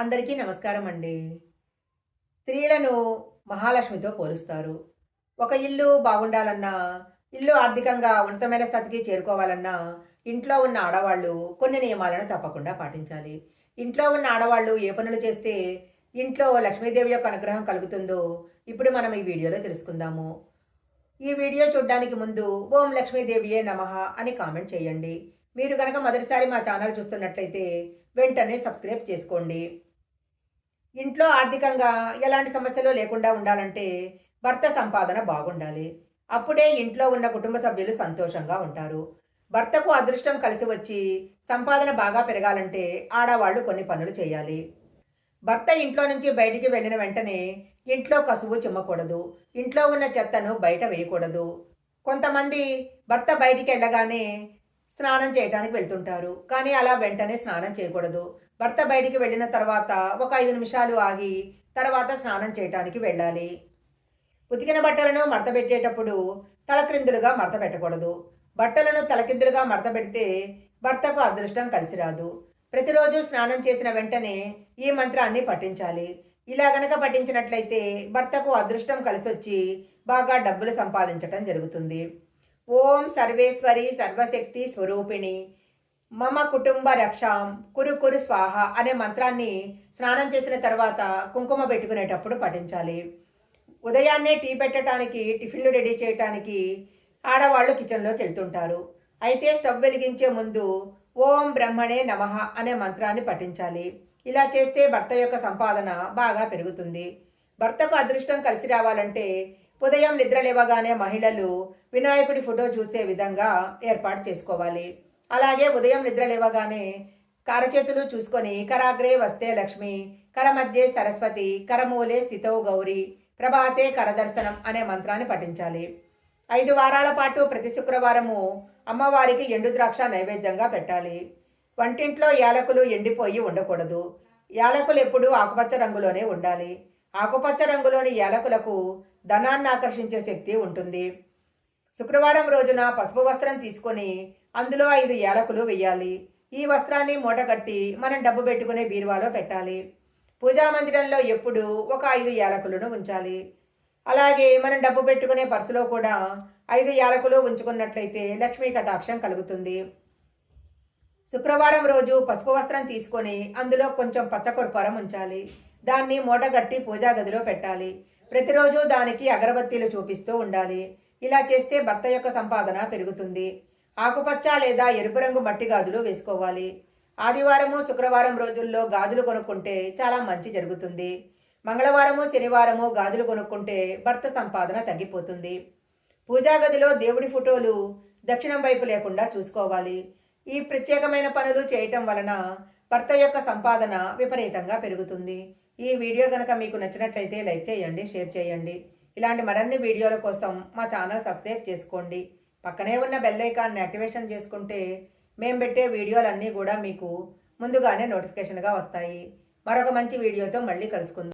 అందరికీ నమస్కారం అండి. స్త్రీలను మహాలక్ష్మితో పోలుస్తారు. ఒక ఇల్లు బాగుండాలన్నా, ఇల్లు ఆర్థికంగా ఉన్నతమైన స్థితికి చేరుకోవాలన్నా, ఇంట్లో ఉన్న ఆడవాళ్ళు కొన్ని నియమాలను తప్పకుండా పాటించాలి. ఇంట్లో ఉన్న ఆడవాళ్ళు ఏ పనులు చేస్తే ఇంట్లో లక్ష్మీదేవి యొక్క అనుగ్రహం కలుగుతుందో ఇప్పుడు మనం ఈ వీడియోలో తెలుసుకుందాము. ఈ వీడియో చూడ్డానికి ముందు ఓం లక్ష్మీదేవియే నమః అని కామెంట్ చేయండి. మీరు గనక మొదటిసారి మా ఛానల్ చూస్తున్నట్లయితే వెంటనే సబ్స్క్రైబ్ చేసుకోండి. ఇంట్లో ఆర్థికంగా ఎలాంటి సమస్యలు లేకుండా ఉండాలంటే భర్త సంపాదన బాగుండాలి. అప్పుడే ఇంట్లో ఉన్న కుటుంబ సభ్యులు సంతోషంగా ఉంటారు. భర్తకు అదృష్టం కలిసి వచ్చి సంపాదన బాగా పెరగాలంటే ఆడవాళ్ళు కొన్ని పనులు చేయాలి. భర్త ఇంట్లో నుంచి బయటికి వెళ్ళిన వెంటనే ఇంట్లో కసువు చిమ్మకూడదు. ఇంట్లో ఉన్న చెత్తను బయట వేయకూడదు. కొంతమంది భర్త బయటికి వెళ్ళగానే స్నానం చేయటానికి వెళ్తుంటారు. కానీ అలా వెంటనే స్నానం చేయకూడదు. భర్త బయటికి వెళ్ళిన తర్వాత ఒక 5 నిమిషాలు ఆగి తర్వాత స్నానం చేయటానికి వెళ్ళాలి. ఉతికిన బట్టలను మడతబెట్టేటప్పుడు తలక్రిందులుగా మడతబెట్టకూడదు. బట్టలను తలకిందులుగా మడతబెడితే భర్తకు అదృష్టం కలిసి రాదు. ప్రతిరోజు స్నానం చేసిన వెంటనే ఈ మంత్రాన్ని పఠించాలి. ఇలా గనక పఠించినట్లయితే భర్తకు అదృష్టం కలిసొచ్చి బాగా డబ్బులు సంపాదించటం జరుగుతుంది. ఓం సర్వేశ్వరి సర్వశక్తి స్వరూపిణి మమ కుటుంబ రక్షాం కురు కురు స్వాహ అనే మంత్రాన్ని స్నానం చేసిన తర్వాత కుంకుమ పెట్టుకునేటప్పుడు పఠించాలి. ఉదయాన్నే టీ పెట్టడానికి టిఫిన్లు రెడీ చేయటానికి ఆడవాళ్ళు కిచెన్లోకి వెళ్తుంటారు. అయితే స్టవ్ వెలిగించే ముందు ఓం బ్రహ్మణే నమః అనే మంత్రాన్ని పఠించాలి. ఇలా చేస్తే భర్త యొక్క సంపాదన బాగా పెరుగుతుంది. భర్తకు అదృష్టం కలిసి రావాలంటే ఉదయం నిద్ర లేవగానే మహిళలు వినాయకుడి ఫోటో చూసే విధంగా ఏర్పాటు చేసుకోవాలి. అలాగే ఉదయం నిద్ర లేవగానే కరచేతులు చూసుకొని కరాగ్రే వస్తే లక్ష్మి, కరమధ్యే సరస్వతి, కరమూలే స్థితో గౌరి, ప్రభాతే కరదర్శనం అనే మంత్రాన్ని పఠించాలి. 5 వారాల పాటు ప్రతి శుక్రవారము అమ్మవారికి ఎండు ద్రాక్ష నైవేద్యంగా పెట్టాలి. వంటింట్లో యాలకులు ఎండిపోయి ఉండకూడదు. యాలకులు ఎప్పుడూ ఆకుపచ్చ రంగులోనే ఉండాలి. ఆకుపచ్చ రంగులోని యాలకులకు ధనాన్ని ఆకర్షించే శక్తి ఉంటుంది. శుక్రవారం రోజున పసుపు వస్త్రం తీసుకొని అందులో 5 యాలకులు వెయ్యాలి. ఈ వస్త్రాన్ని మూటగట్టి మనం డబ్బు పెట్టుకునే బీరువాలో పెట్టాలి. పూజా మందిరంలో ఎప్పుడు ఒక 5 యాలకులను ఉంచాలి. అలాగే మనం డబ్బు పెట్టుకునే పర్సులో కూడా 5 యాలకులు ఉంచుకున్నట్లయితే లక్ష్మీ కటాక్షం కలుగుతుంది. శుక్రవారం రోజు పసుపు వస్త్రం తీసుకొని అందులో కొంచెం పచ్చకర్పూరం ఉంచాలి. దాన్ని మూటగట్టి పూజా గదిలో పెట్టాలి. ప్రతిరోజు దానికి అగరబత్తీలు చూపిస్తూ ఉండాలి. ఇలా చేస్తే భర్త యొక్క సంపాదన పెరుగుతుంది. ఆకుపచ్చ లేదా ఎరుపు రంగు మట్టి గాజులు వేసుకోవాలి. ఆదివారము శుక్రవారం రోజుల్లో గాజులు కొనుక్కుంటే చాలా మంచి జరుగుతుంది. మంగళవారము శనివారము గాజులు కొనుక్కుంటే భర్త సంపాదన తగ్గిపోతుంది. పూజా గదిలో దేవుడి ఫోటోలు దక్షిణం వైపు లేకుండా చూసుకోవాలి. ఈ ప్రత్యేకమైన పనులు చేయటం వలన భర్త యొక్క సంపాదన విపరీతంగా పెరుగుతుంది. ఈ వీడియో కనుక మీకు నచ్చినట్లయితే లైక్ చేయండి, షేర్ చేయండి. ఇలాంటి మరిన్ని వీడియోల కోసం మా ఛానల్ సబ్స్క్రైబ్ చేసుకోండి. పక్కనే ఉన్న బెల్ ఐకాన్ని యాక్టివేషన్ చేసుకుంటే మేము పెట్టే వీడియోలన్నీ కూడా మీకు ముందుగానే నోటిఫికేషన్గా వస్తాయి. మరొక మంచి వీడియోతో మళ్ళీ కలుసుకుందాం.